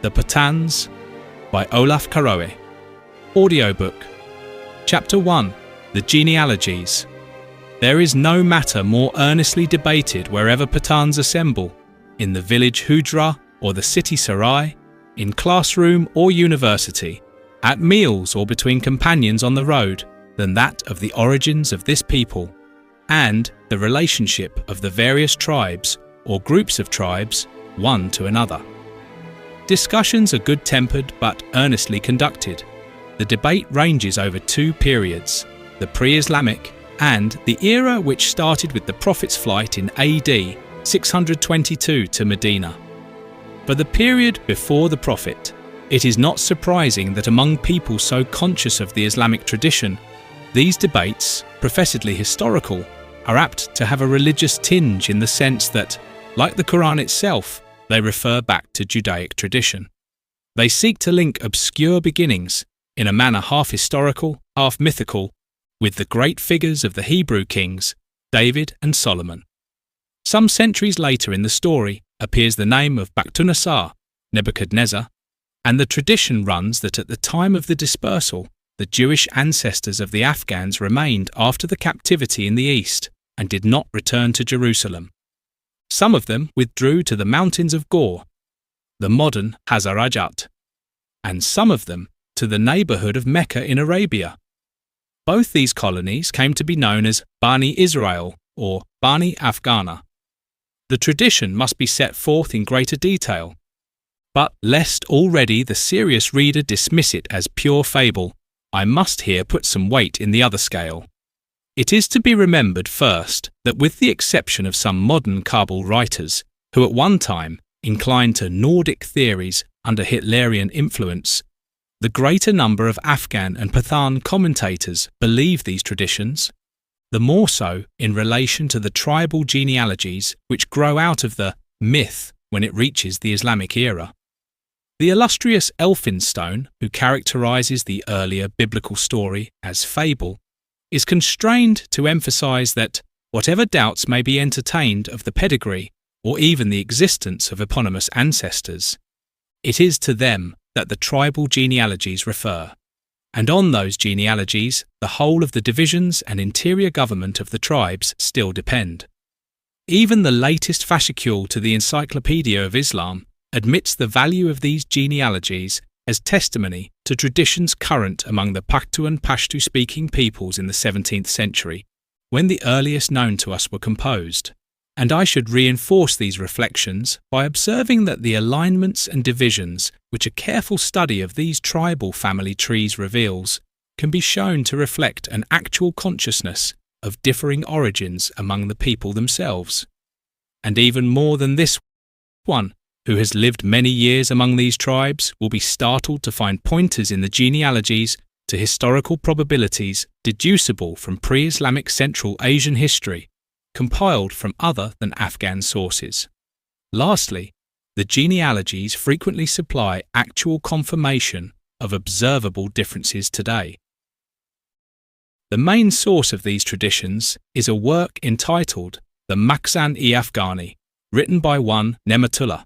The Pathans by Olaf Caroe. Audiobook. Chapter 1. The Genealogies. There is no matter more earnestly debated wherever Pathans assemble, in the village hujra or the city sarai, in classroom or university, at meals or between companions on the road, than that of the origins of this people, and the relationship of the various tribes or groups of tribes one to another. Discussions are good-tempered but earnestly conducted. The debate ranges over two periods, the pre-Islamic and the era which started with the Prophet's flight in AD 622 to Medina. For the period before the Prophet, it is not surprising that among people so conscious of the Islamic tradition, these debates, professedly historical, are apt to have a religious tinge in the sense that, like the Quran itself, they refer back to Judaic tradition. They seek to link obscure beginnings, in a manner half historical, half mythical, with the great figures of the Hebrew kings, David and Solomon. Some centuries later in the story appears the name of Pashtun, Nebuchadnezzar, and the tradition runs that at the time of the dispersal, the Jewish ancestors of the Afghans remained after the captivity in the east and did not return to Jerusalem. Some of them withdrew to the mountains of Gore, the modern Hazarajat, and some of them to the neighbourhood of Mecca in Arabia. Both these colonies came to be known as Bani Israel or Bani Afghana. The tradition must be set forth in greater detail, but lest already the serious reader dismiss it as pure fable, I must here put some weight in the other scale. It is to be remembered first that with the exception of some modern Kabul writers, who at one time inclined to Nordic theories under Hitlerian influence, the greater number of Afghan and Pathan commentators believe these traditions, the more so in relation to the tribal genealogies which grow out of the myth when it reaches the Islamic era. The illustrious Elphinstone, who characterizes the earlier biblical story as fable, is constrained to emphasize that, whatever doubts may be entertained of the pedigree or even the existence of eponymous ancestors, it is to them that the tribal genealogies refer, and on those genealogies the whole of the divisions and interior government of the tribes still depend. Even the latest fascicule to the Encyclopedia of Islam admits the value of these genealogies as testimony to traditions current among the Pashtun Pashtu-speaking peoples in the 17th century, when the earliest known to us were composed. And I should reinforce these reflections by observing that the alignments and divisions which a careful study of these tribal family trees reveals can be shown to reflect an actual consciousness of differing origins among the people themselves. And even more than this, one who has lived many years among these tribes will be startled to find pointers in the genealogies to historical probabilities deducible from pre-Islamic Central Asian history, compiled from other than Afghan sources. Lastly, the genealogies frequently supply actual confirmation of observable differences today. The main source of these traditions is a work entitled the Makhzan-i-Afghani, written by one Nebuchadnezzar,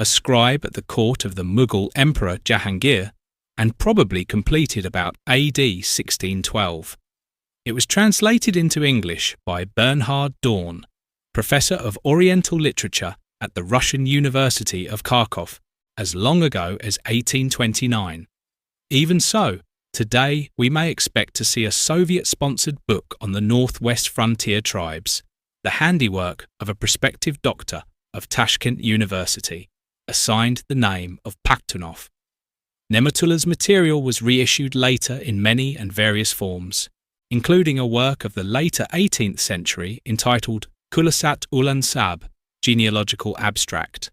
a scribe at the court of the Mughal Emperor Jahangir, and probably completed about AD 1612. It was translated into English by Bernhard Dorn, Professor of Oriental Literature at the Russian University of Kharkov, as long ago as 1829. Even so, today we may expect to see a Soviet-sponsored book on the northwest frontier tribes, the handiwork of a prospective doctor of Tashkent University, assigned the name of Pakhtunov. Nebuchadnezzar's material was reissued later in many and various forms, including a work of the later 18th century entitled Khulasat-ul-Ansab, Genealogical Abstract.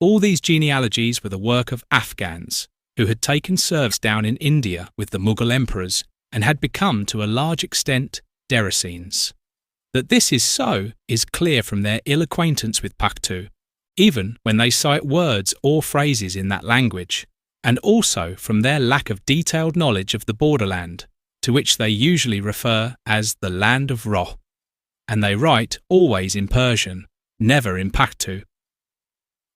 All these genealogies were the work of Afghans, who had taken service down in India with the Mughal emperors and had become to a large extent Deracenes. That this is so is clear from their ill acquaintance with Pashtu, even when they cite words or phrases in that language, and also from their lack of detailed knowledge of the borderland, to which they usually refer as the land of Roh, and they write always in Persian, never in Pashtu.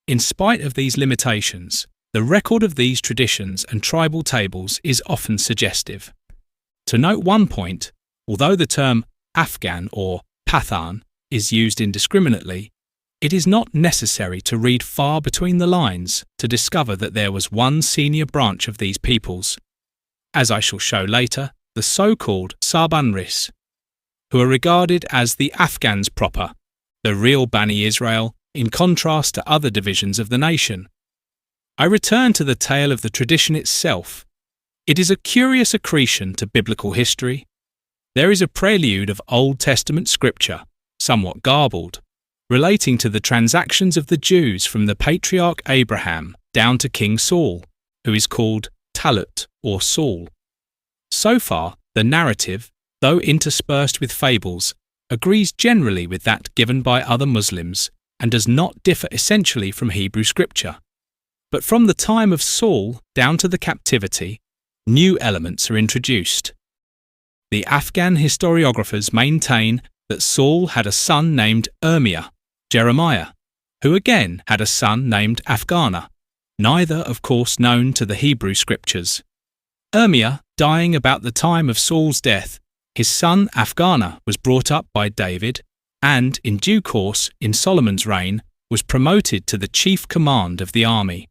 In spite of these limitations, The record of these traditions and tribal tables is often suggestive. To note one point, although the term Afghan or Pathan is used indiscriminately, it is not necessary to read far between the lines to discover that there was one senior branch of these peoples, as I shall show later, the so-called Sarbanris, who are regarded as the Afghans proper, the real Bani Israel, in contrast to other divisions of the nation. I return to the tale of the tradition itself. It is a curious accretion to biblical history. There is a prelude of Old Testament scripture, somewhat garbled, relating to the transactions of the Jews from the patriarch Abraham down to King Saul, who is called Talut or Saul. So far, the narrative, though interspersed with fables, agrees generally with that given by other Muslims and does not differ essentially from Hebrew scripture. But from the time of Saul down to the captivity, new elements are introduced. The Afghan historiographers maintain that Saul had a son named Jeremiah, who again had a son named Afghana, neither of course known to the Hebrew scriptures. Dying about the time of Saul's death, his son Afghana was brought up by David and, in due course, in Solomon's reign, was promoted to the chief command of the army.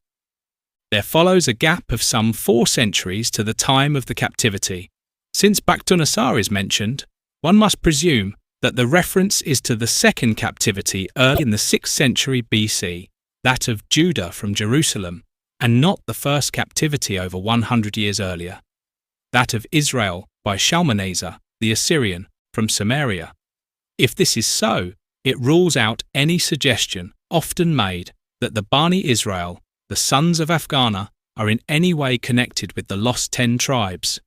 There follows a gap of some 4 centuries to the time of the captivity. Since Bakhtunassar is mentioned, one must presume that the reference is to the second captivity early in the 6th century BC, that of Judah from Jerusalem, and not the first captivity over 100 years earlier, that of Israel by Shalmaneser, the Assyrian, from Samaria. If this is so, it rules out any suggestion often made that the Bani Israel, the sons of Afghana, are in any way connected with the lost 10 tribes.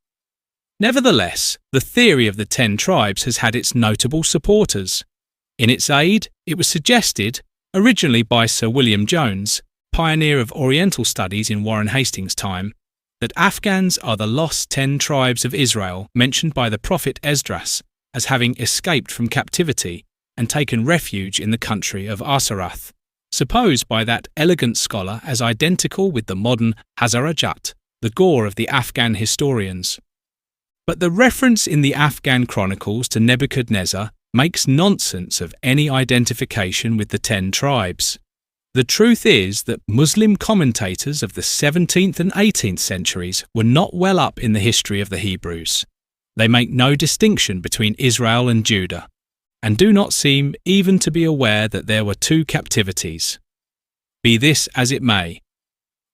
Nevertheless, the theory of the 10 tribes has had its notable supporters. In its aid, it was suggested, originally by Sir William Jones, pioneer of Oriental studies in Warren Hastings' time, that Afghans are the lost 10 tribes of Israel mentioned by the prophet Esdras as having escaped from captivity and taken refuge in the country of Asarath, supposed by that elegant scholar as identical with the modern Hazarajat, the gore of the Afghan historians. But the reference in the Afghan chronicles to Nebuchadnezzar makes nonsense of any identification with the 10 tribes. The truth is that Muslim commentators of the 17th and 18th centuries were not well up in the history of the Hebrews. They make no distinction between Israel and Judah, and do not seem even to be aware that there were 2 captivities. Be this as it may,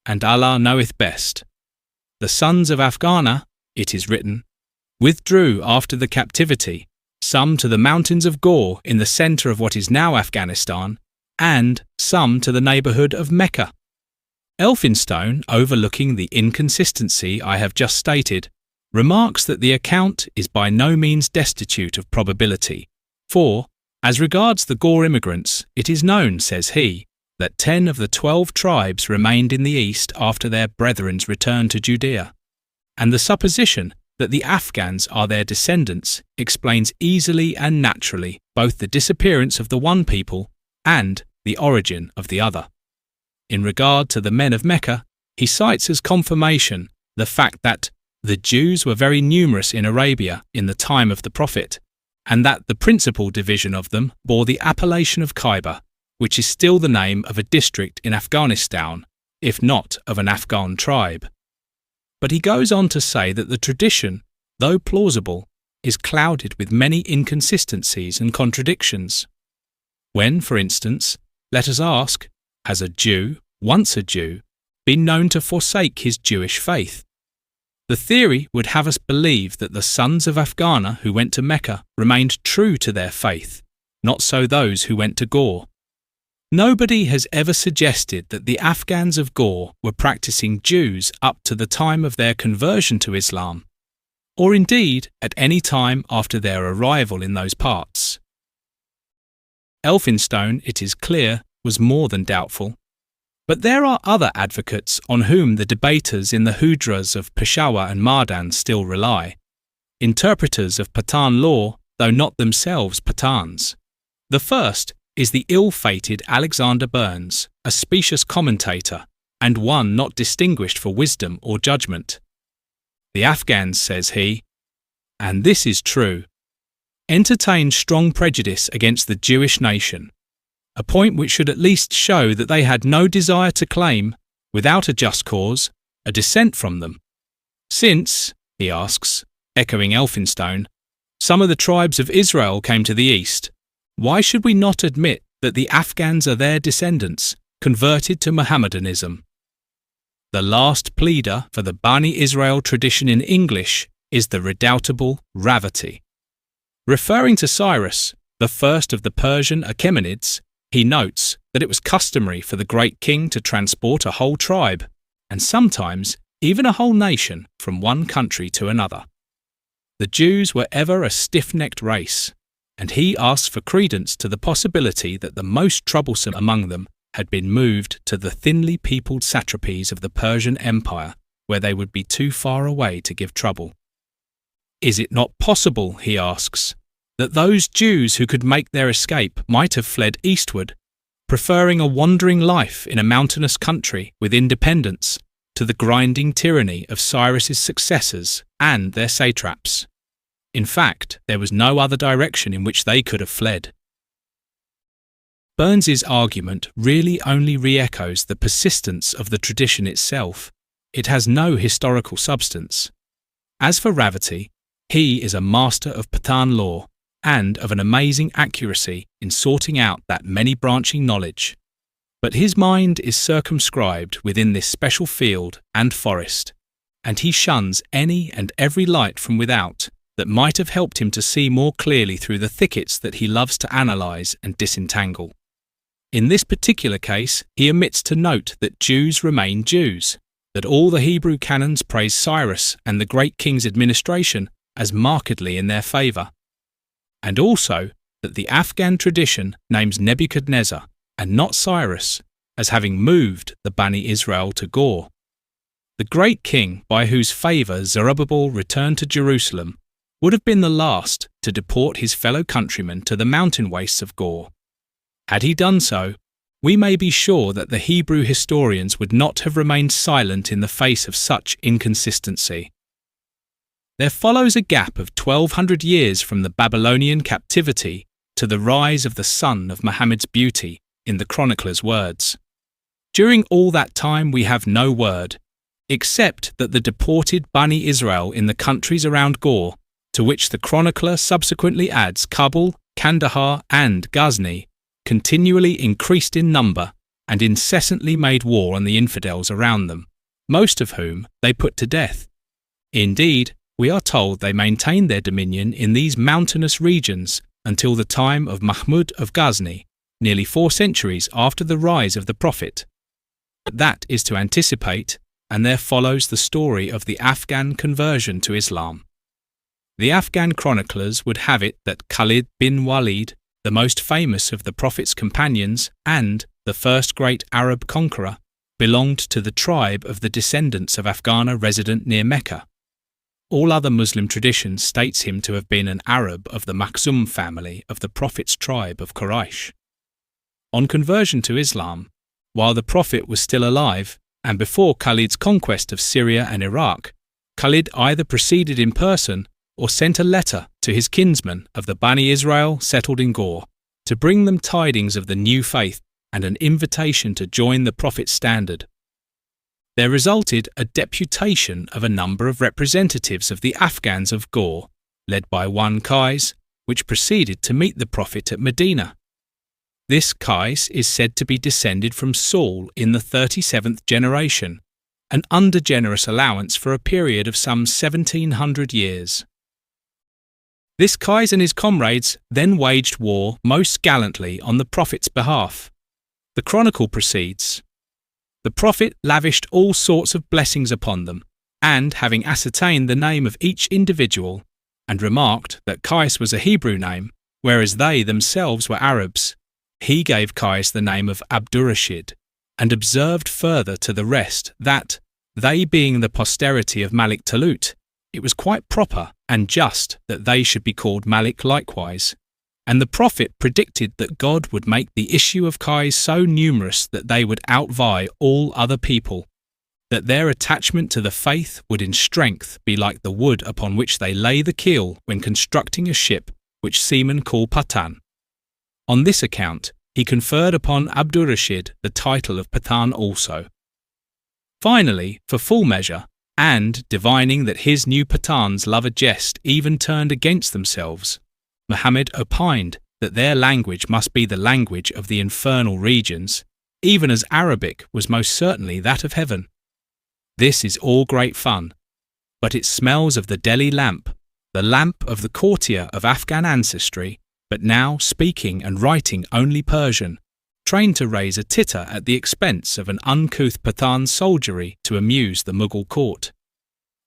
and Allah knoweth best. The sons of Afghana, it is written, withdrew after the captivity, some to the mountains of Ghor in the centre of what is now Afghanistan, and some to the neighbourhood of Mecca. Elphinstone, overlooking the inconsistency I have just stated, remarks that the account is by no means destitute of probability, for, as regards the Ghor immigrants, it is known, says he, that 10 of the 12 tribes remained in the east after their brethren's return to Judea, and the supposition that the Afghans are their descendants explains easily and naturally both the disappearance of the one people and the origin of the other. In regard to the men of Mecca, he cites as confirmation the fact that the Jews were very numerous in Arabia in the time of the Prophet, and that the principal division of them bore the appellation of Khyber, which is still the name of a district in Afghanistan, if not of an Afghan tribe. But he goes on to say that the tradition, though plausible, is clouded with many inconsistencies and contradictions. When, for instance, let us ask, has a Jew, once a Jew, been known to forsake his Jewish faith? The theory would have us believe that the sons of Afghana who went to Mecca remained true to their faith, not so those who went to Ghor. Nobody has ever suggested that the Afghans of Ghor were practicing Jews up to the time of their conversion to Islam, or indeed at any time after their arrival in those parts. Elphinstone, it is clear, was more than doubtful. But there are other advocates on whom the debaters in the hujras of Peshawar and Mardan still rely, interpreters of Pathan law, though not themselves Pathans. The first is the ill-fated Alexander Burns, a specious commentator, and one not distinguished for wisdom or judgment. The Afghans, says he, and this is true, entertained strong prejudice against the Jewish nation, a point which should at least show that they had no desire to claim, without a just cause, a descent from them. Since, he asks, echoing Elphinstone, some of the tribes of Israel came to the east, why should we not admit that the Afghans are their descendants, converted to Mohammedanism? The last pleader for the Bani Israel tradition in English is the redoubtable Ravati. Referring to Cyrus, the first of the Persian Achaemenids, he notes that it was customary for the great king to transport a whole tribe, and sometimes even a whole nation, from one country to another. The Jews were ever a stiff-necked race, and he asks for credence to the possibility that the most troublesome among them had been moved to the thinly peopled satrapies of the Persian Empire, where they would be too far away to give trouble. Is it not possible, he asks, that those Jews who could make their escape might have fled eastward, preferring a wandering life in a mountainous country with independence to the grinding tyranny of Cyrus's successors and their satraps? In fact, there was no other direction in which they could have fled. Burns's argument really only re-echoes the persistence of the tradition itself. It has no historical substance. As for Ravati, he is a master of Pathan law and of an amazing accuracy in sorting out that many-branching knowledge. But his mind is circumscribed within this special field and forest, and he shuns any and every light from without that might have helped him to see more clearly through the thickets that he loves to analyse and disentangle. In this particular case, he omits to note that Jews remain Jews, that all the Hebrew canons praise Cyrus and the great king's administration as markedly in their favour, and also that the Afghan tradition names Nebuchadnezzar and not Cyrus as having moved the Bani Israel to Gore. The great king by whose favour Zerubbabel returned to Jerusalem would have been the last to deport his fellow countrymen to the mountain wastes of Gore. Had he done so, we may be sure that the Hebrew historians would not have remained silent in the face of such inconsistency. There follows a gap of 1200 years from the Babylonian captivity to the rise of the sun of Muhammad's beauty, in the chronicler's words. During all that time we have no word, except that the deported Bani Israel in the countries around Gore, to which the chronicler subsequently adds Kabul, Kandahar and Ghazni, continually increased in number and incessantly made war on the infidels around them, most of whom they put to death. Indeed, we are told they maintained their dominion in these mountainous regions until the time of Mahmud of Ghazni, nearly 4 centuries after the rise of the Prophet. But that is to anticipate, and there follows the story of the Afghan conversion to Islam. The Afghan chroniclers would have it that Khalid bin Walid, the most famous of the Prophet's companions and the first great Arab conqueror, belonged to the tribe of the descendants of Afghana resident near Mecca. All other Muslim tradition states him to have been an Arab of the Makhzum family of the Prophet's tribe of Quraysh. On conversion to Islam, while the Prophet was still alive, and before Khalid's conquest of Syria and Iraq, Khalid either proceeded in person or sent a letter to his kinsmen of the Bani Israel settled in Gore to bring them tidings of the new faith and an invitation to join the Prophet's standard. There resulted a deputation of a number of representatives of the Afghans of Gore, led by one Qais, which proceeded to meet the Prophet at Medina. This Qais is said to be descended from Saul in the 37th generation, an under-generous allowance for a period of some 1700 years. This Qais and his comrades then waged war most gallantly on the Prophet's behalf. The chronicle proceeds, "The Prophet lavished all sorts of blessings upon them, and having ascertained the name of each individual, and remarked that Qais was a Hebrew name, whereas they themselves were Arabs, he gave Qais the name of Abdurrashid, and observed further to the rest that, they being the posterity of Malik Talut, it was quite proper and just that they should be called Malik likewise, and the prophet predicted that God would make the issue of Qais so numerous that they would outvie all other people, that their attachment to the faith would in strength be like the wood upon which they lay the keel when constructing a ship which seamen call Pathan. On this account, he conferred upon Abdurrashid the title of Pathan also. Finally, for full measure, and divining that his new Pathans love a jest even turned against themselves, Muhammad opined that their language must be the language of the infernal regions, even as Arabic was most certainly that of heaven. This is all great fun, but it smells of the Delhi lamp, the lamp of the courtier of Afghan ancestry, but now speaking and writing only Persian, trained to raise a titter at the expense of an uncouth Pathan soldiery to amuse the Mughal court.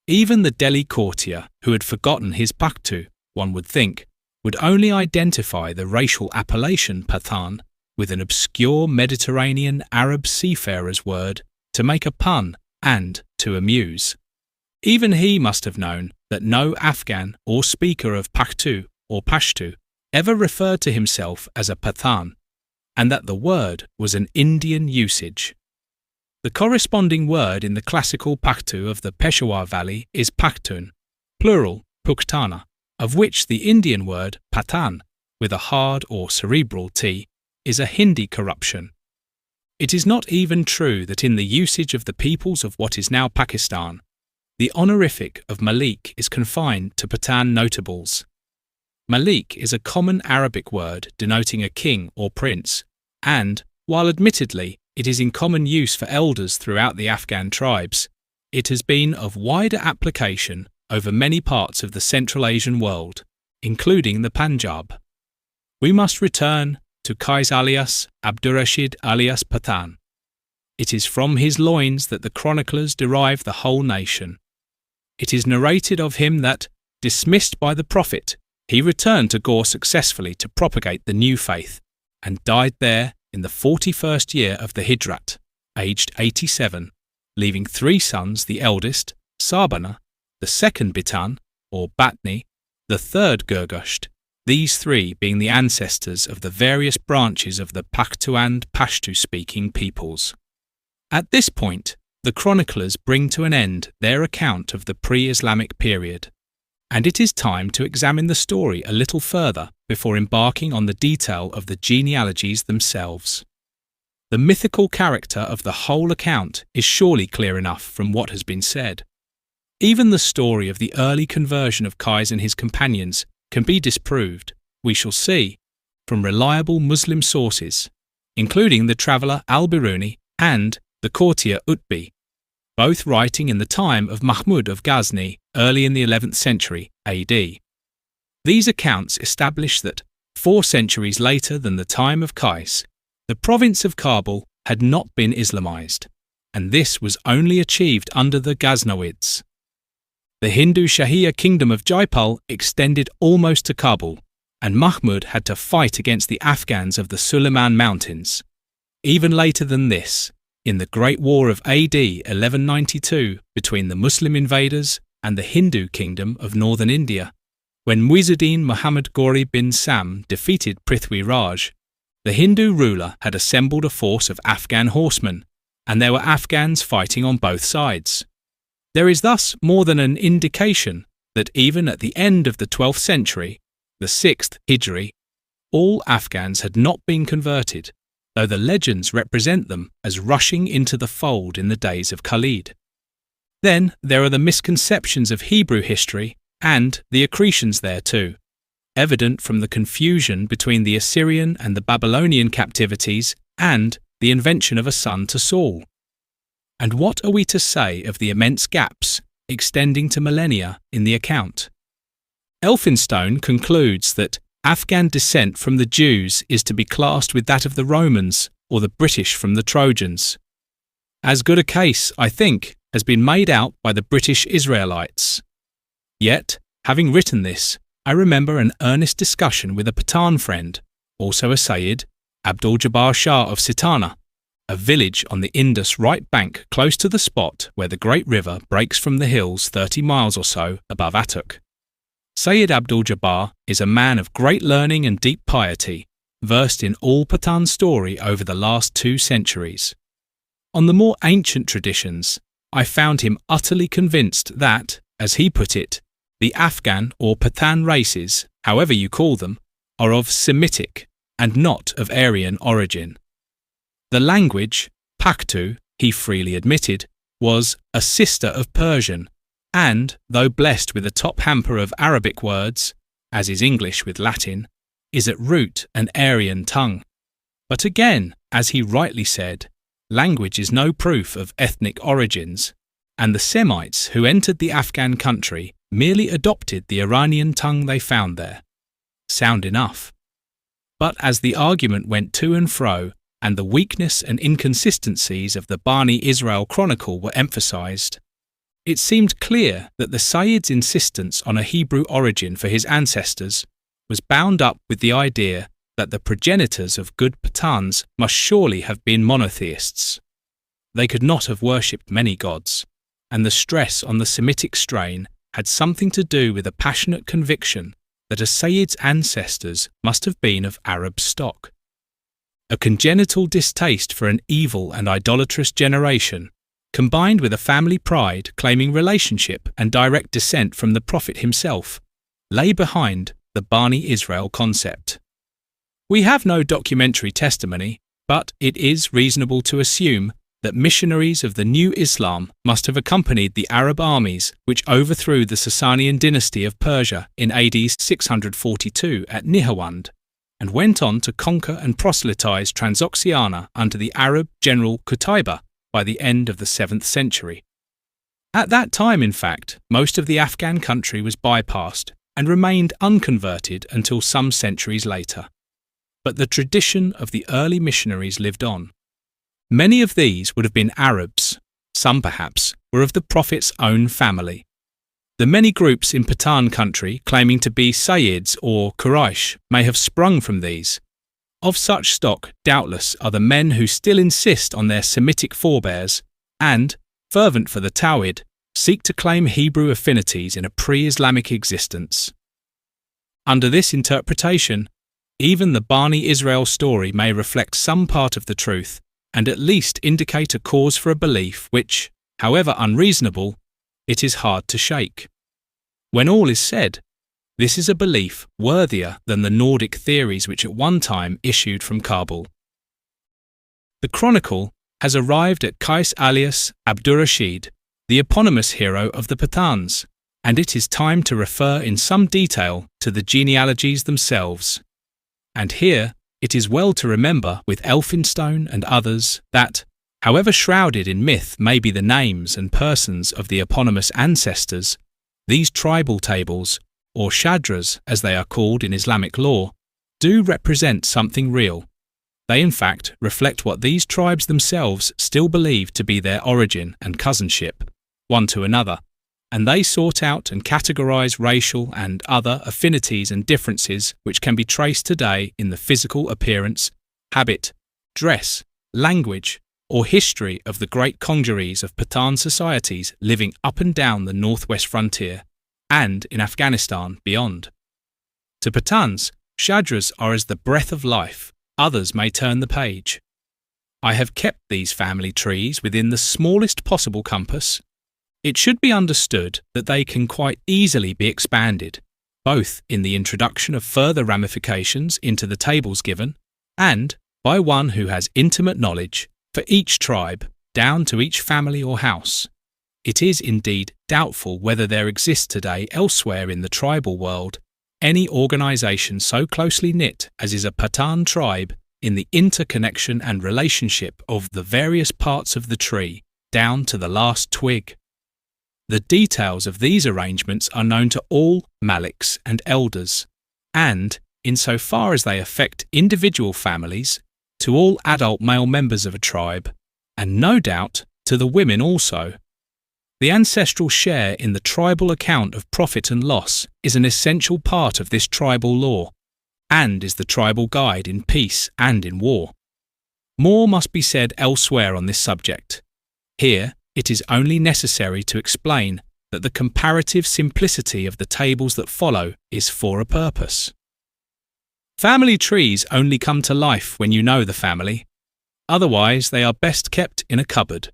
Even the Delhi courtier, who had forgotten his Pashtu, one would think, would only identify the racial appellation Pathan with an obscure Mediterranean Arab seafarer's word to make a pun and to amuse. Even he must have known that no Afghan or speaker of Pashtu or Pashtu ever referred to himself as a Pathan, and that the word was an Indian usage. The corresponding word in the classical Pashtu of the Peshawar Valley is Pashtun, plural Pukhtana, of which the Indian word Pathan, with a hard or cerebral T, is a Hindi corruption. It is not even true that in the usage of the peoples of what is now Pakistan, the honorific of Malik is confined to Pathan notables. Malik is a common Arabic word denoting a king or prince, and, while admittedly it is in common use for elders throughout the Afghan tribes, it has been of wider application over many parts of the Central Asian world, including the Punjab. We must return to Qais alias Abdurrashid alias Pathan. It is from his loins that the chroniclers derive the whole nation. It is narrated of him that, dismissed by the prophet, he returned to Gaur successfully to propagate the new faith, and died there in the 41st year of the Hijrat, aged 87, leaving 3 sons, the eldest, Sabana, the second Bitan, or Batni, the third Gurgusht, these 3 being the ancestors of the various branches of the Pashtu and Pashtu-speaking peoples. At this point, the chroniclers bring to an end their account of the pre-Islamic period, and it is time to examine the story a little further before embarking on the detail of the genealogies themselves. The mythical character of the whole account is surely clear enough from what has been said. Even the story of the early conversion of Qais and his companions can be disproved, we shall see, from reliable Muslim sources, including the traveller Al-Biruni and the courtier Utbi, both writing in the time of Mahmud of Ghazni early in the 11th century AD. These accounts establish that, 4 centuries later than the time of Qais, the province of Kabul had not been Islamized, and this was only achieved under the Ghaznavids. The Hindu Shahiya kingdom of Jaipal extended almost to Kabul, and Mahmud had to fight against the Afghans of the Suleiman Mountains. Even later than this, in the Great War of AD 1192 between the Muslim invaders and the Hindu kingdom of northern India, when Muizzuddin Muhammad Ghori bin Sam defeated Prithvi Raj, the Hindu ruler had assembled a force of Afghan horsemen, and there were Afghans fighting on both sides. There is thus more than an indication that even at the end of the 12th century, the 6th Hijri, all Afghans had not been converted, though the legends represent them as rushing into the fold in the days of Khalid. Then there are the misconceptions of Hebrew history and the accretions thereto, evident from the confusion between the Assyrian and the Babylonian captivities and the invention of a son to Saul. And what are we to say of the immense gaps extending to millennia in the account? Elphinstone concludes that Afghan descent from the Jews is to be classed with that of the Romans or the British from the Trojans. As good a case, I think, has been made out by the British Israelites. Yet, having written this, I remember an earnest discussion with a Pathan friend, also a Sayyid, Abdul-Jabbar Shah of Sitana, a village on the Indus right bank close to the spot where the great river breaks from the hills 30 miles or so above Attock. Sayyid Abdul-Jabbar is a man of great learning and deep piety, versed in all Pathan story over the last 2 centuries. On the more ancient traditions, I found him utterly convinced that, as he put it, the Afghan or Pathan races, however you call them, are of Semitic and not of Aryan origin. The language, Pashtu, he freely admitted, was a sister of Persian, and, though blessed with a top hamper of Arabic words, as is English with Latin, is at root an Aryan tongue. But again, as he rightly said, language is no proof of ethnic origins, and the Semites who entered the Afghan country merely adopted the Iranian tongue they found there. Sound enough. But as the argument went to and fro, and the weakness and inconsistencies of the Bani Israel Chronicle were emphasized, it seemed clear that the Sayyid's insistence on a Hebrew origin for his ancestors was bound up with the idea that the progenitors of good Pathans must surely have been monotheists. They could not have worshipped many gods, and the stress on the Semitic strain had something to do with a passionate conviction that a Sayyid's ancestors must have been of Arab stock. A congenital distaste for an evil and idolatrous generation, combined with a family pride claiming relationship and direct descent from the Prophet himself, lay behind the Bani Israel concept. We have no documentary testimony, but it is reasonable to assume that missionaries of the new Islam must have accompanied the Arab armies which overthrew the Sasanian dynasty of Persia in AD 642 at Nihawand, and went on to conquer and proselytize Transoxiana under the Arab general Qutayba by the end of the 7th century. At that time, in fact, most of the Afghan country was bypassed and remained unconverted until some centuries later. But the tradition of the early missionaries lived on. Many of these would have been Arabs, some perhaps were of the Prophet's own family. The many groups in Pathan country claiming to be Sayyids or Quraysh may have sprung from these. Of such stock, doubtless, are the men who still insist on their Semitic forebears and, fervent for the Tawhid, seek to claim Hebrew affinities in a pre-Islamic existence. Under this interpretation, even the Bani Israel story may reflect some part of the truth and at least indicate a cause for a belief which, however unreasonable, it is hard to shake. When all is said, this is a belief worthier than the Nordic theories which at one time issued from Kabul. The Chronicle has arrived at Qais Abdurrashid, the eponymous hero of the Pathans, and it is time to refer in some detail to the genealogies themselves. And here, it is well to remember with Elphinstone and others that, however shrouded in myth may be the names and persons of the eponymous ancestors, these tribal tables, or hujras as they are called in Islamic law, do represent something real. They in fact reflect what these tribes themselves still believe to be their origin and cousinship, one to another, and they sort out and categorize racial and other affinities and differences which can be traced today in the physical appearance, habit, dress, language, or history of the great congeries of Pathan societies living up and down the northwest frontier, and in Afghanistan beyond. To Pathans, hujras are as the breath of life, others may turn the page. I have kept these family trees within the smallest possible compass. It should be understood that they can quite easily be expanded, both in the introduction of further ramifications into the tables given, and by one who has intimate knowledge, for each tribe, down to each family or house. It is indeed doubtful whether there exists today elsewhere in the tribal world any organisation so closely knit as is a Pathan tribe in the interconnection and relationship of the various parts of the tree, down to the last twig. The details of these arrangements are known to all maliks and elders, and, insofar as they affect individual families, to all adult male members of a tribe, and no doubt to the women also. The ancestral share in the tribal account of profit and loss is an essential part of this tribal law, and is the tribal guide in peace and in war. More must be said elsewhere on this subject. Here, it is only necessary to explain that the comparative simplicity of the tables that follow is for a purpose. Family trees only come to life when you know the family. Otherwise, they are best kept in a cupboard.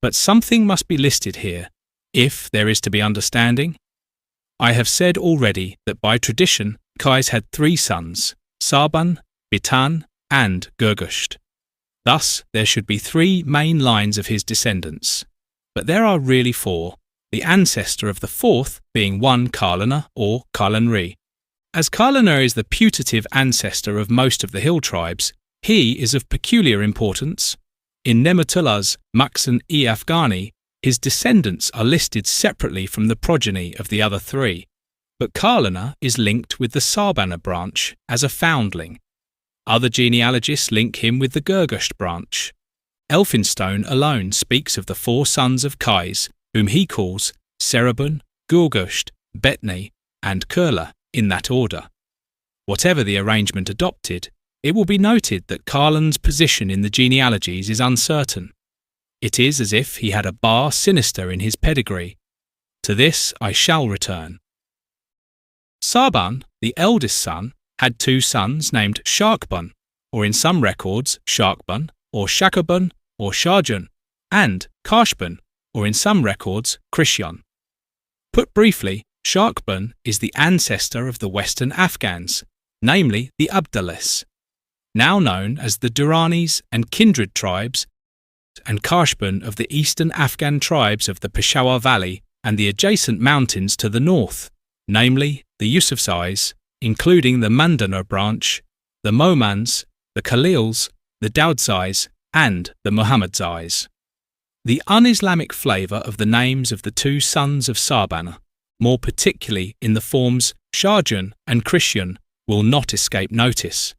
But something must be listed here, if there is to be understanding. I have said already that by tradition, Qais had 3 sons, Sarban, Bitan, and Gurgusht. Thus, there should be 3 main lines of his descendants. But there are really 4, the ancestor of the 4th being one Karlana or Karlanri. As Karlana is the putative ancestor of most of the hill tribes, he is of peculiar importance. In Nemutullah's Makhzan-i-Afghani, his descendants are listed separately from the progeny of the other 3, but Karlana is linked with the Sarbana branch as a foundling. Other genealogists link him with the Gurgusht branch. Elphinstone alone speaks of the 4 sons of Qais, whom he calls Serabun, Gurgusht, Betni, and Kurla, in that order. Whatever the arrangement adopted, it will be noted that Karlan's position in the genealogies is uncertain. It is as if he had a bar sinister in his pedigree. To this I shall return. Sarban, the eldest son, had 2 sons named Sharkbun, or in some records Sharkbun, or Shakabun, or Sharjun, and Kashbun, or in some records Krishyon. Put briefly, Sharkbun is the ancestor of the Western Afghans, namely the Abdalis, now known as the Duranis and kindred tribes, and Kashbun of the eastern Afghan tribes of the Peshawar Valley and the adjacent mountains to the north, namely the Yusufzais, including the Mandana branch, the Momans, the Khalils, the Daudzais, and the Muhammadzais. The un-Islamic flavour of the names of the 2 sons of Sarbana, more particularly in the forms Sharjun and Krishyon, will not escape notice.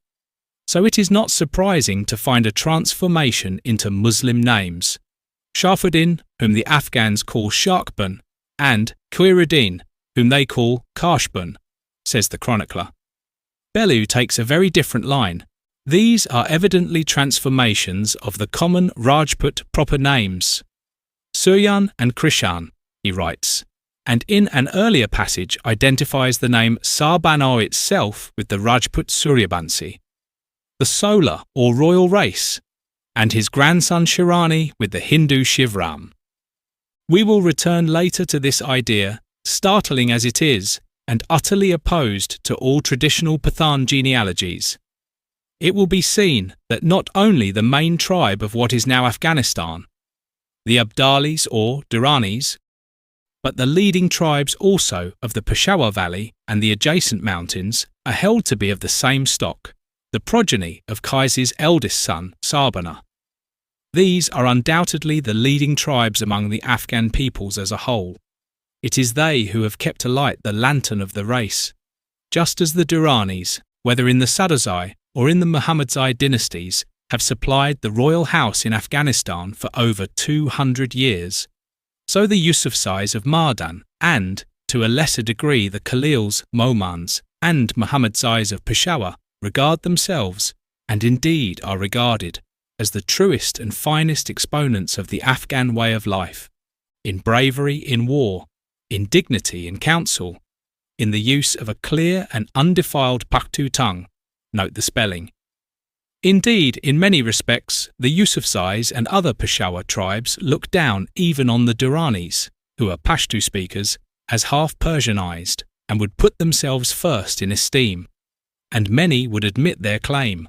So it is not surprising to find a transformation into Muslim names. Sharfuddin, whom the Afghans call Sharkbun, and Khairuddin, whom they call Kashbun, says the chronicler. Belu takes a very different line. These are evidently transformations of the common Rajput proper names, Suryan and Krishan, he writes, and in an earlier passage identifies the name Sarbana itself with the Rajput Suryabansi, the solar or royal race, and his grandson Shirani with the Hindu Shivram. We will return later to this idea, startling as it is, and utterly opposed to all traditional Pathan genealogies. It will be seen that not only the main tribe of what is now Afghanistan, the Abdalis or Duranis, but the leading tribes also of the Peshawar Valley and the adjacent mountains are held to be of the same stock, the progeny of Qais's eldest son, Sarbana. These are undoubtedly the leading tribes among the Afghan peoples as a whole. It is they who have kept alight the lantern of the race, just as the Duranis, whether in the Sadozai or in the Muhammadzai dynasties, have supplied the royal house in Afghanistan for over 200 years. So the Yusufzais of Mardan and, to a lesser degree, the Khalils, Momans, and Muhammadzais of Peshawar regard themselves, and indeed are regarded, as the truest and finest exponents of the Afghan way of life, in bravery in war, in dignity in council, in the use of a clear and undefiled Pashtu tongue, note the spelling. Indeed, in many respects, the Yusufzais and other Peshawar tribes look down even on the Duranis, who are Pashtu speakers, as half Persianized, and would put themselves first in esteem, and many would admit their claim.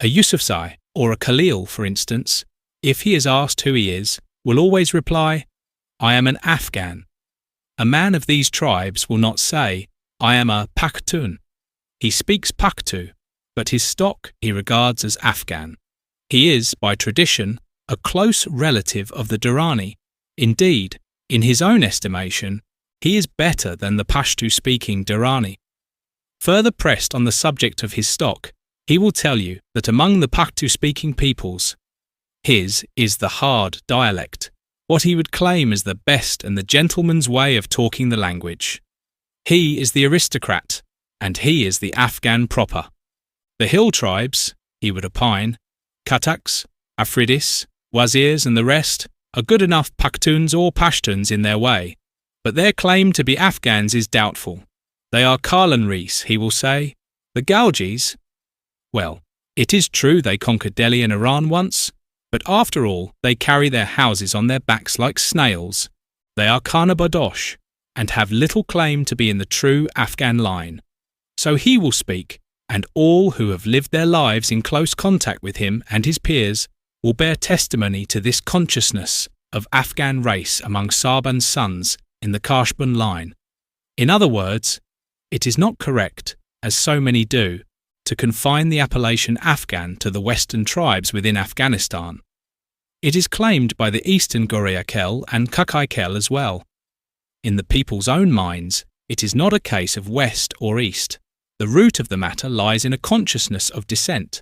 A Yusufzai, or a Khalil, for instance, if he is asked who he is, will always reply, "I am an Afghan." A man of these tribes will not say, "I am a Pashtun." He speaks Pashtu, but his stock he regards as Afghan. He is, by tradition, a close relative of the Durrani. Indeed, in his own estimation, he is better than the Pashtu-speaking Durrani. Further pressed on the subject of his stock, he will tell you that among the Pashtu-speaking peoples, his is the hard dialect, what he would claim as the best and the gentleman's way of talking the language. He is the aristocrat, and he is the Afghan proper. The hill tribes, he would opine, Khataks, Afridis, Wazirs and the rest, are good enough Pakhtuns or Pashtuns in their way, but their claim to be Afghans is doubtful. They are Karlan-Rees, he will say. The Genealogies? Well, it is true they conquered Delhi and Iran once, but after all, they carry their houses on their backs like snails. They are Khana-Badosh, and have little claim to be in the true Afghan line. So he will speak, and all who have lived their lives in close contact with him and his peers will bear testimony to this consciousness of Afghan race among Sarban's sons in the Kashban line. In other words, it is not correct, as so many do, to confine the appellation Afghan to the western tribes within Afghanistan. It is claimed by the eastern Goriakel and Kakaikel as well. In the people's own minds, it is not a case of west or east. The root of the matter lies in a consciousness of descent.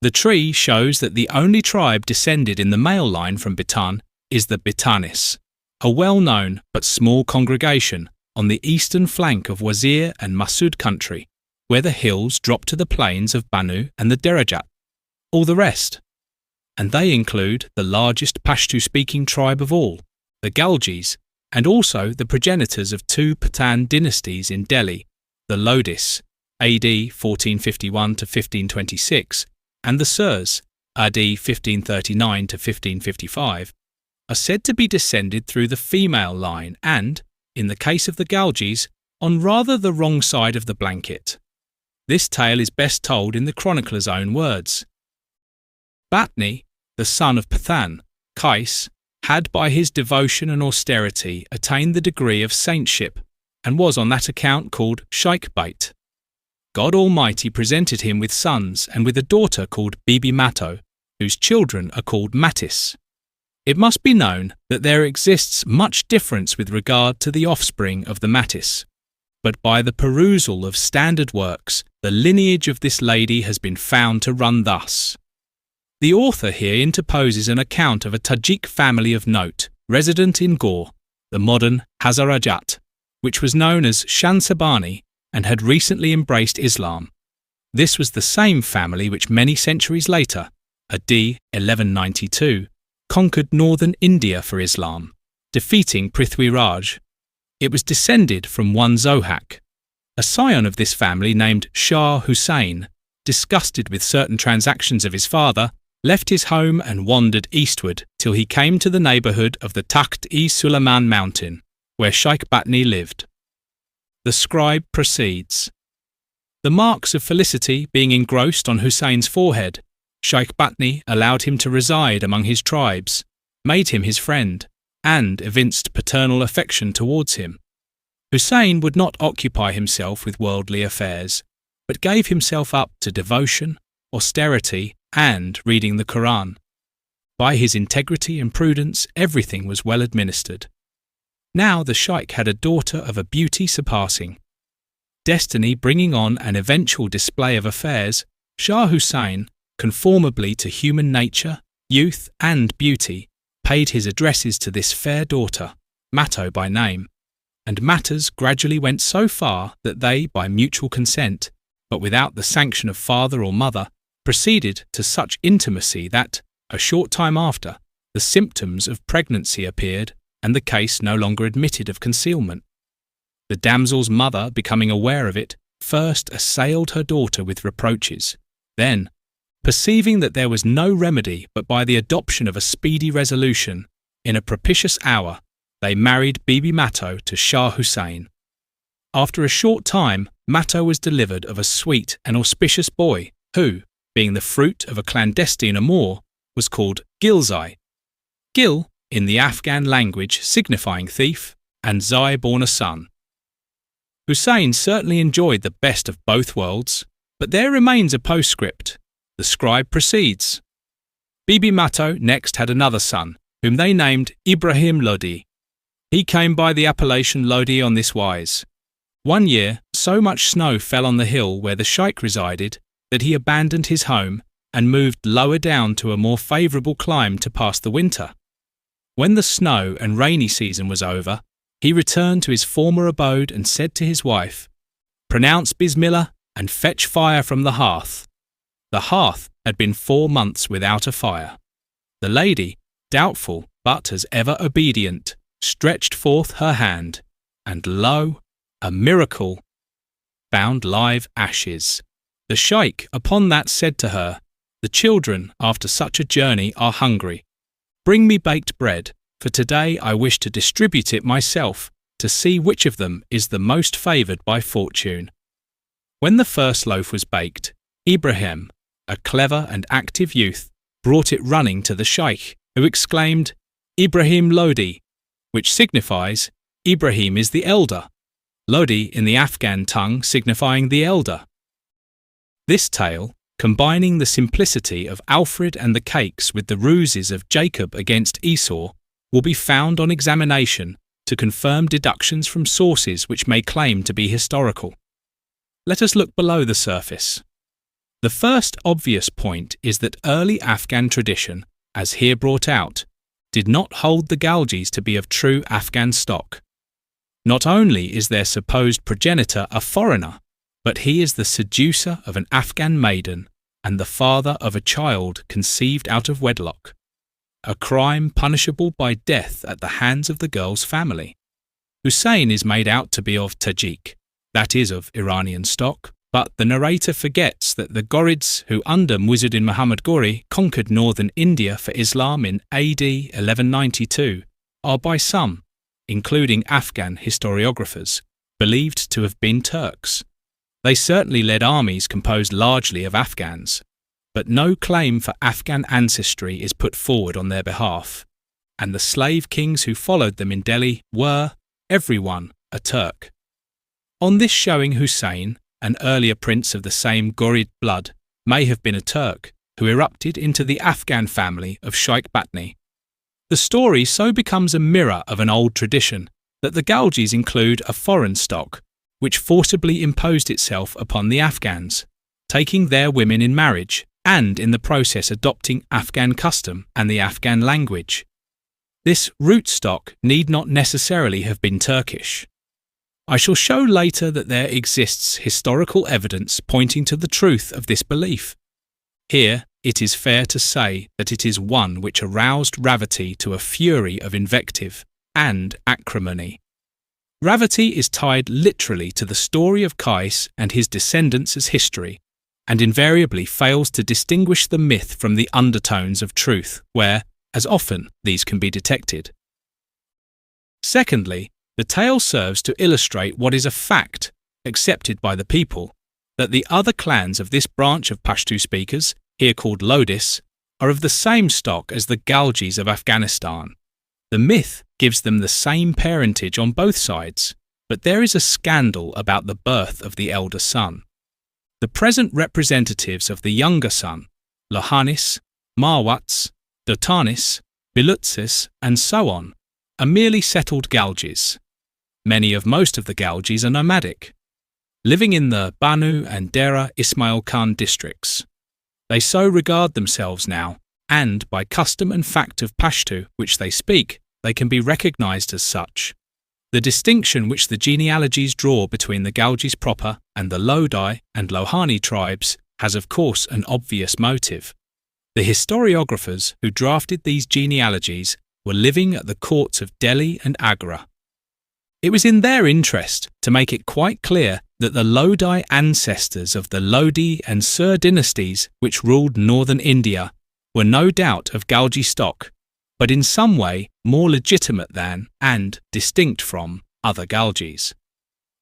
The tree shows that the only tribe descended in the male line from Bitan is the Bitanis, a well-known but small congregation on the eastern flank of Wazir and Masud country, where the hills drop to the plains of Banu and the Derajat, all the rest. And they include the largest Pashtu-speaking tribe of all, the Genealogies, and also the progenitors of two Pathan dynasties in Delhi, the Lodis, AD 1451 to 1526, and the Sirs, AD 1539 to 1555, are said to be descended through the female line and, in the case of the Genealogies, on rather the wrong side of the blanket. This tale is best told in the chronicler's own words. Batni, the son of Pathan, Qais, had by his devotion and austerity attained the degree of saintship and was on that account called Sheikh Bait. God Almighty presented him with sons and with a daughter called Bibi Matto, whose children are called Matis. It must be known that there exists much difference with regard to the offspring of the Matis, but by the perusal of standard works, the lineage of this lady has been found to run thus. The author here interposes an account of a Tajik family of note, resident in Gaur, the modern Hazarajat, which was known as Shansabani and had recently embraced Islam. This was the same family which many centuries later, AD 1192, conquered northern India for Islam, defeating Prithviraj. It was descended from one Zohak. A scion of this family named Shah Hussain, disgusted with certain transactions of his father, left his home and wandered eastward till he came to the neighbourhood of the Takht-i-Sulayman mountain, where Sheikh Batni lived. The scribe proceeds. The marks of felicity being engrossed on Hussein's forehead, Sheikh Batni allowed him to reside among his tribes, made him his friend, and evinced paternal affection towards him. Hussein would not occupy himself with worldly affairs, but gave himself up to devotion, austerity, and reading the Quran. By his integrity and prudence, everything was well administered. Now the Sheikh had a daughter of a beauty surpassing. Destiny bringing on an eventual display of affairs, Shah Hussain, conformably to human nature, youth, and beauty, paid his addresses to this fair daughter, Matto by name, and matters gradually went so far that they, by mutual consent, but without the sanction of father or mother, proceeded to such intimacy that, a short time after, the symptoms of pregnancy appeared and the case no longer admitted of concealment. The damsel's mother, becoming aware of it, first assailed her daughter with reproaches. Then, perceiving that there was no remedy but by the adoption of a speedy resolution, in a propitious hour, they married Bibi Matto to Shah Hussain. After a short time, Matto was delivered of a sweet and auspicious boy who, being the fruit of a clandestine amour, was called Gilzai. Gil, in the Afghan language signifying thief, and Zai born a son. Hussein certainly enjoyed the best of both worlds, but there remains a postscript. The scribe proceeds. Bibi Matto next had another son, whom they named Ibrahim Lodi. He came by the appellation Lodi on this wise. One year, so much snow fell on the hill where the Sheikh resided that he abandoned his home and moved lower down to a more favourable clime to pass the winter. When the snow and rainy season was over, he returned to his former abode and said to his wife, "Pronounce Bismillah and fetch fire from the hearth." The hearth had been 4 months without a fire. The lady, doubtful but as ever obedient, stretched forth her hand, and lo, a miracle, found live ashes. The sheikh upon that said to her, "The children after such a journey are hungry. Bring me baked bread, for today I wish to distribute it myself, to see which of them is the most favoured by fortune." When the first loaf was baked, Ibrahim, a clever and active youth, brought it running to the sheikh, who exclaimed, "Ibrahim Lodi," which signifies, Ibrahim is the elder, Lodi in the Afghan tongue signifying the elder. This tale, combining the simplicity of Alfred and the cakes with the ruses of Jacob against Esau, will be found on examination to confirm deductions from sources which may claim to be historical. Let us look below the surface. The first obvious point is that early Afghan tradition, as here brought out, did not hold the Galgis to be of true Afghan stock. Not only is their supposed progenitor a foreigner, but he is the seducer of an Afghan maiden and the father of a child conceived out of wedlock, a crime punishable by death at the hands of the girl's family. Hussein is made out to be of Tajik, that is of Iranian stock, but the narrator forgets that the Ghurids who under Muizzuddin Muhammad Ghori conquered northern India for Islam in AD 1192 are by some, including Afghan historiographers, believed to have been Turks. They certainly led armies composed largely of Afghans, but no claim for Afghan ancestry is put forward on their behalf, and the slave kings who followed them in Delhi were, everyone, a Turk. On this showing Hussein, an earlier prince of the same Ghurid blood, may have been a Turk, who erupted into the Afghan family of Sheikh Batni. The story so becomes a mirror of an old tradition that the Galgis include a foreign stock, which forcibly imposed itself upon the Afghans, taking their women in marriage and in the process adopting Afghan custom and the Afghan language. This root stock need not necessarily have been Turkish. I shall show later that there exists historical evidence pointing to the truth of this belief. Here, it is fair to say that it is one which aroused Ravati to a fury of invective and acrimony. Ravati is tied literally to the story of Qais and his descendants as history, and invariably fails to distinguish the myth from the undertones of truth, where, as often, these can be detected. Secondly, the tale serves to illustrate what is a fact, accepted by the people, that the other clans of this branch of Pashtu speakers, here called Lodis, are of the same stock as the Galgis of Afghanistan. The myth gives them the same parentage on both sides, but there is a scandal about the birth of the elder son. The present representatives of the younger son, Lohanis, Marwats, Dotanis, Bilutsis, and so on, are merely settled Galgis. Most of the Galgis are nomadic, living in the Banu and Dera Ismail Khan districts. They so regard themselves now, and by custom and fact of Pashtu which they speak, they can be recognized as such. The distinction which the genealogies draw between the Galgis proper and the Lodi and Lohani tribes has of course an obvious motive. The historiographers who drafted these genealogies were living at the courts of Delhi and Agra. It was in their interest to make it quite clear that the Lodi ancestors of the Lodi and Sur dynasties which ruled northern India were no doubt of Galgi stock, but in some way more legitimate than and distinct from other Galgis.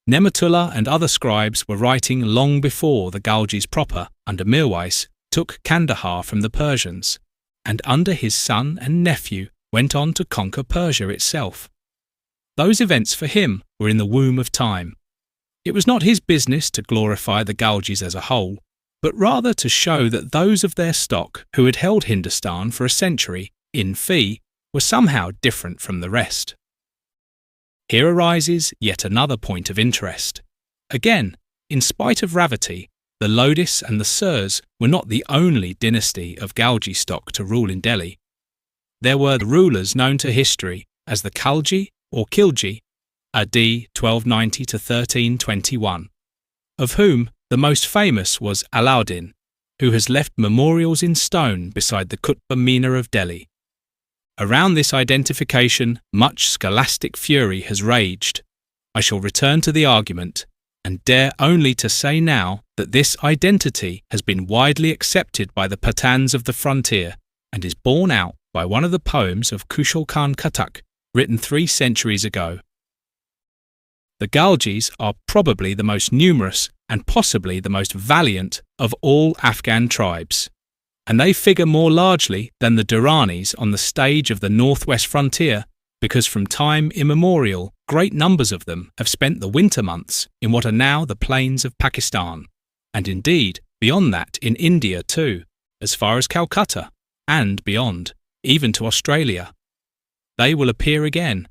Nematullah and other scribes were writing long before the Galgis proper, under Mirwais, took Kandahar from the Persians, and under his son and nephew went on to conquer Persia itself. Those events for him were in the womb of time. It was not his business to glorify the Galgis as a whole, but rather to show that those of their stock who had held Hindustan for a century, in fee, were somehow different from the rest. Here arises yet another point of interest. Again, in spite of Ravati, the Lodis and the Surs were not the only dynasty of Galgi stock to rule in Delhi. There were the rulers known to history as the Khalji or Khilji, AD 1290 to 1321, of whom the most famous was Alauddin, who has left memorials in stone beside the Qutb Minar of Delhi. Around this identification, much scholastic fury has raged. I shall return to the argument, and dare only to say now that this identity has been widely accepted by the Pathans of the frontier, and is borne out by one of the poems of Kushal Khan Khattak, written 3 centuries ago. The Galgis are probably the most numerous and possibly the most valiant of all Afghan tribes, and they figure more largely than the Duranis on the stage of the northwest frontier because from time immemorial great numbers of them have spent the winter months in what are now the plains of Pakistan, and indeed beyond that in India too, as far as Calcutta, and beyond, even to Australia. They will appear again.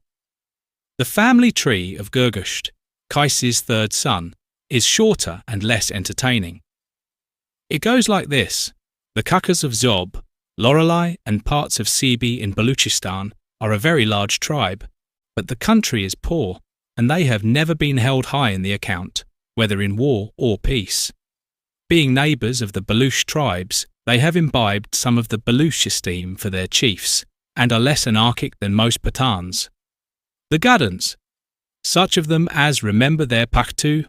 The family tree of Gurgusht, Qais' 3rd son, is shorter and less entertaining. It goes like this. The Kakas of Zob, Lorelei and parts of Sibi in Baluchistan are a very large tribe, but the country is poor, and they have never been held high in the account, whether in war or peace. Being neighbours of the Baluch tribes, they have imbibed some of the Baluch esteem for their chiefs, and are less anarchic than most Pathans. The Gaddans, such of them as remember their Pashtun,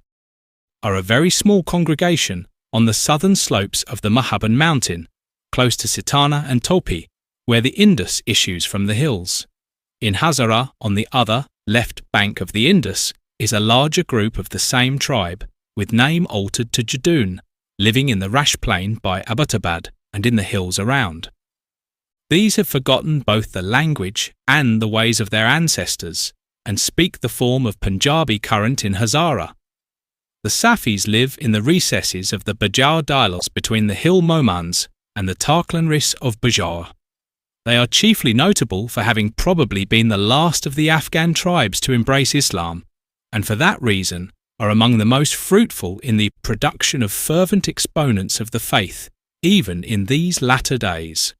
are a very small congregation on the southern slopes of the Mahaban mountain, close to Sitana and Topi, where the Indus issues from the hills. In Hazara, on the other, left bank of the Indus, is a larger group of the same tribe, with name altered to Jadun, living in the Rash plain by Abbottabad and in the hills around. These have forgotten both the language and the ways of their ancestors, and speak the form of Punjabi current in Hazara. The Safis live in the recesses of the Bajar dials between the hill Momans and the Tarklanris of Bajar. They are chiefly notable for having probably been the last of the Afghan tribes to embrace Islam, and for that reason are among the most fruitful in the production of fervent exponents of the faith, even in these latter days.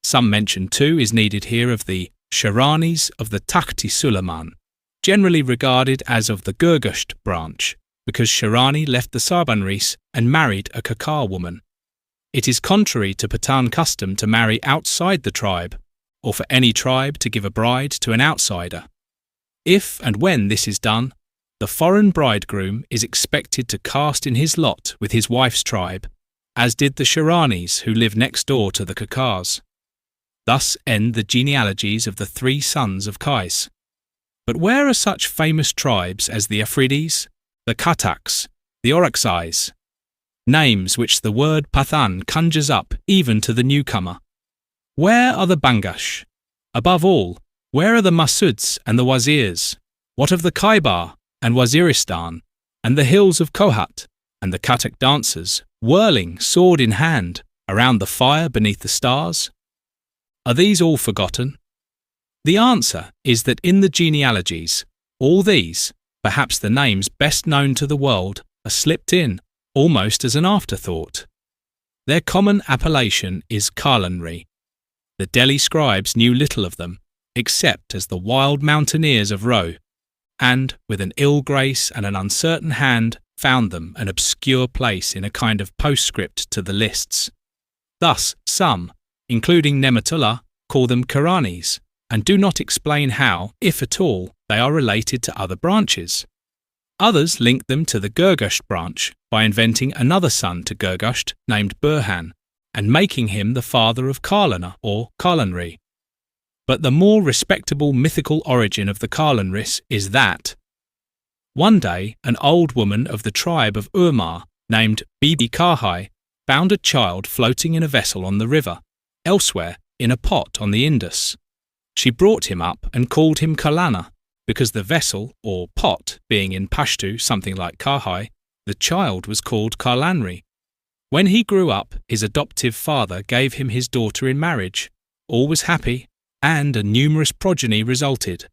Some mention too is needed here of the Shiranis of the Takhti Suleiman, generally regarded as of the Gurgusht branch, because Shirani left the Sarbanris and married a Kakar woman. It is contrary to Pathan custom to marry outside the tribe, or for any tribe to give a bride to an outsider. If and when this is done, the foreign bridegroom is expected to cast in his lot with his wife's tribe, as did the Shiranis who live next door to the Kakars. Thus end the genealogies of the 3 sons of Qais. But where are such famous tribes as the Afridis, the Khattaks, the Orakzais? Names which the word Pathan conjures up even to the newcomer. Where are the Bangash? Above all, where are the Masuds and the Wazirs? What of the Khyber and Waziristan, and the hills of Kohat, and the Khattak dancers, whirling, sword in hand, around the fire beneath the stars? Are these all forgotten? The answer is that in the genealogies, all these, perhaps the names best known to the world, are slipped in, almost as an afterthought. Their common appellation is Karlanri. The Delhi scribes knew little of them, except as the wild mountaineers of Ro, and, with an ill grace and an uncertain hand, found them an obscure place in a kind of postscript to the lists. Thus, some, including Nematullah, call them Karanis, and do not explain how, if at all, they are related to other branches. Others link them to the Gurgusht branch by inventing another son to Gurgusht named Burhan, and making him the father of Karlana or Karlanri. But the more respectable mythical origin of the Karlanris is that one day an old woman of the tribe of Urmar named Bibi Karhai found a child floating in a vessel on the river, elsewhere in a pot on the Indus. She brought him up and called him Kalana, because the vessel, or pot, being in Pashtu something like Karhai, the child was called Karlanri. When he grew up, his adoptive father gave him his daughter in marriage. All was happy, and a numerous progeny resulted.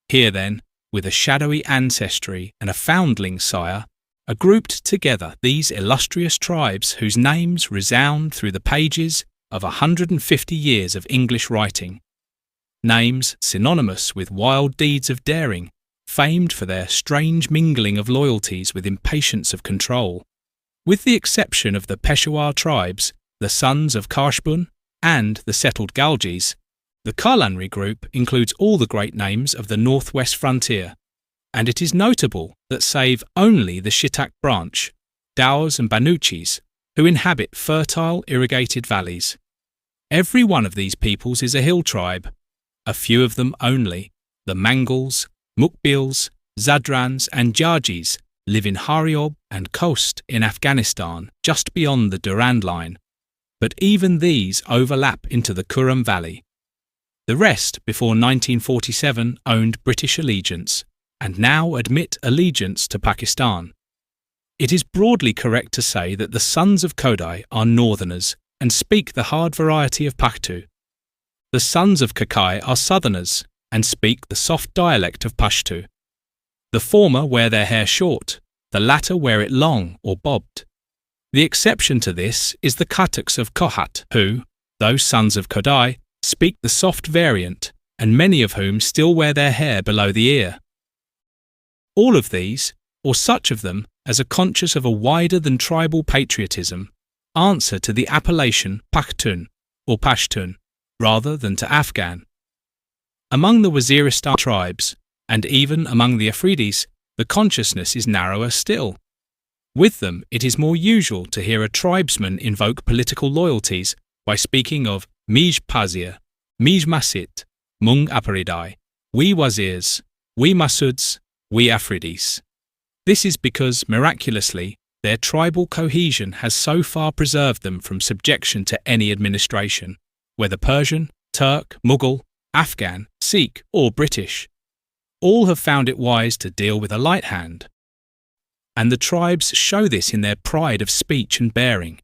Here then, with a shadowy ancestry and a foundling sire, are grouped together these illustrious tribes whose names resound through the pages of 150 years of English writing. Names synonymous with wild deeds of daring, famed for their strange mingling of loyalties with impatience of control. With the exception of the Peshawar tribes, the sons of Kashbun, and the settled Galgis, The Kalanri group includes all the great names of the northwest frontier, and it is notable that save only the Shitak branch, Daos and Banuchis, who inhabit fertile irrigated valleys. Every one of these peoples is a hill tribe. A few of them only, the Mangals, Mukbils, Zadrans and Jarjis, live in Hariob and Khost in Afghanistan, just beyond the Durand line. But even these overlap into the Kurram Valley. The rest, before 1947, owned British allegiance, and now admit allegiance to Pakistan. It is broadly correct to say that the sons of Kodai are northerners and speak the hard variety of Pashtu. The sons of Kakai are southerners and speak the soft dialect of Pashtu. The former wear their hair short, the latter wear it long or bobbed. The exception to this is the Khataks of Kohat, who, though sons of Kodai, speak the soft variant, and many of whom still wear their hair below the ear. All of these, or such of them as are conscious of a wider than tribal patriotism, answer to the appellation Pashtun or Pashtun, rather than to Afghan. Among the Waziristan tribes, and even among the Afridis, the consciousness is narrower still. With them, it is more usual to hear a tribesman invoke political loyalties by speaking of Mij Pazir, Mij Masit, Mung Aparidai, we Wazirs, we Masuds, we Afridis. This is because, miraculously, their tribal cohesion has so far preserved them from subjection to any administration, whether Persian, Turk, Mughal, Afghan, Sikh or British. All have found it wise to deal with a light hand. And the tribes show this in their pride of speech and bearing.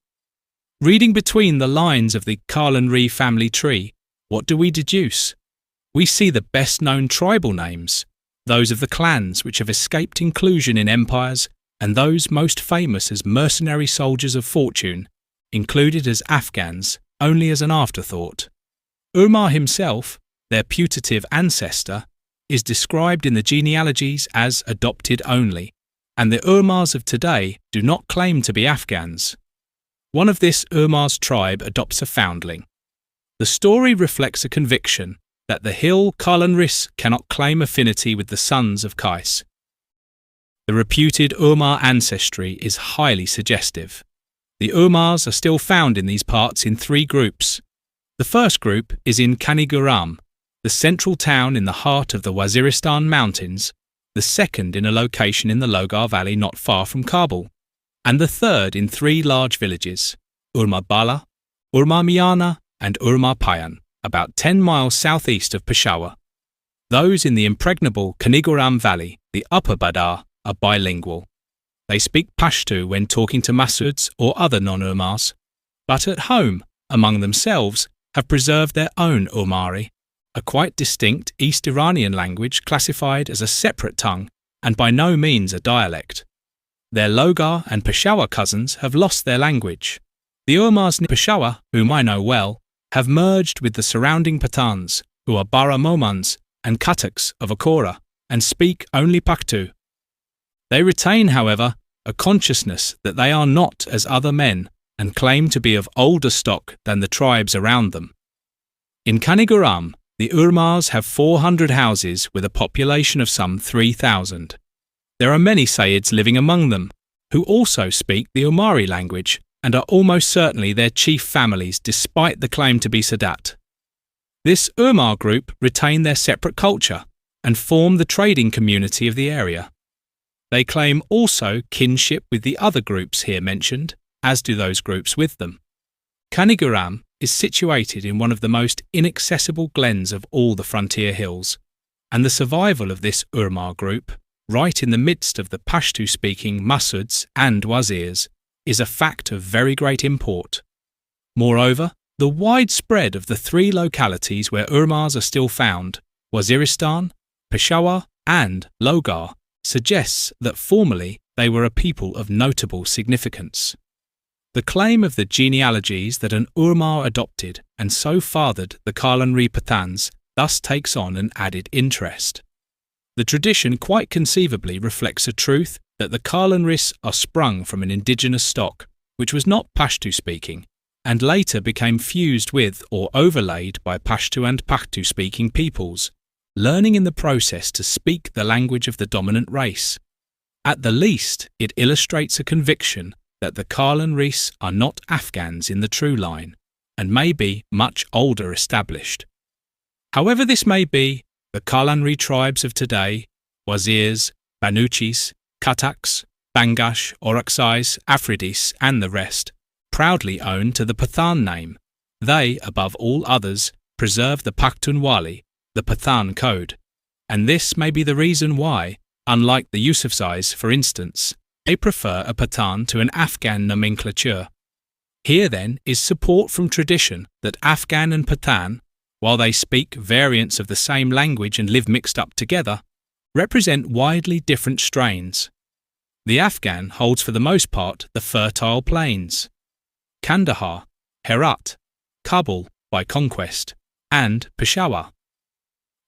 Reading between the lines of the Kalanri family tree, what do we deduce? We see the best-known tribal names, those of the clans which have escaped inclusion in empires, and those most famous as mercenary soldiers of fortune, included as Afghans only as an afterthought. Umar himself, their putative ancestor, is described in the genealogies as adopted only, and the Umars of today do not claim to be Afghans. One of this Umar's tribe adopts a foundling. The story reflects a conviction that the hill Kalanris cannot claim affinity with the sons of Qais. The reputed Umar ancestry is highly suggestive. The Umars are still found in these parts in three groups. The first group is in Kaniguram, the central town in the heart of the Waziristan Mountains, the second in a location in the Logar Valley not far from Kabul, and the third in three large villages, Urma Bala, Urma Miana and Urma Payan, about 10 miles southeast of Peshawar. Those in the impregnable Kaniguram Valley, the Upper Badar, are bilingual. They speak Pashtu when talking to Masuds or other non-Umars, but at home, among themselves, have preserved their own Umari, a quite distinct East Iranian language classified as a separate tongue and by no means a dialect. Their Logar and Peshawar cousins have lost their language. The Umars near Peshawar, whom I know well, have merged with the surrounding Pathans, who are Bara Momans and Khataks of Akora, and speak only Pashtu. They retain, however, a consciousness that they are not as other men and claim to be of older stock than the tribes around them. In Kaniguram, the Umars have 400 houses with a population of some 3,000. There are many Sayyids living among them, who also speak the Umari language and are almost certainly their chief families despite the claim to be Sadat. This Umar group retain their separate culture and form the trading community of the area. They claim also kinship with the other groups here mentioned, as do those groups with them. Kaniguram is situated in one of the most inaccessible glens of all the frontier hills, and the survival of this Umar group, right in the midst of the Pashtu-speaking Masuds and Wazirs, is a fact of very great import. Moreover, the wide spread of the three localities where Umars are still found, Waziristan, Peshawar and Logar, suggests that formerly they were a people of notable significance. The claim of the genealogies that an Umar adopted and so fathered the Kalanri Pathans thus takes on an added interest. The tradition quite conceivably reflects a truth that the Kalanris are sprung from an indigenous stock, which was not Pashtu-speaking, and later became fused with or overlaid by Pashtu and Pakhtu-speaking peoples, learning in the process to speak the language of the dominant race. At the least, it illustrates a conviction that the Kalan-Rys are not Afghans in the true line, and may be much older established. However this may be, the Kalan-Ry tribes of today, Wazirs, Banuchis, Kataks, Bangash, Orakzais, Afridis, and the rest, proudly own to the Pathan name. They, above all others, preserve the Pakhtunwali, the Pathan code, and this may be the reason why, unlike the Yusufzais for instance, they prefer a Pathan to an Afghan nomenclature. Here then is support from tradition that Afghan and Pathan, while they speak variants of the same language and live mixed up together, represent widely different strains. The Afghan holds for the most part the fertile plains, Kandahar, Herat, Kabul by conquest, and Peshawar.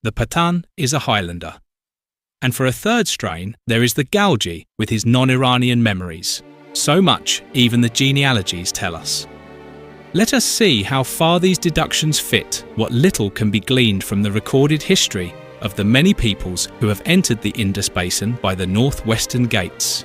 The Pathan is a Highlander. And for a third strain, there is the Galgi with his non-Iranian memories. So much even the genealogies tell us. Let us see how far these deductions fit what little can be gleaned from the recorded history of the many peoples who have entered the Indus Basin by the northwestern gates.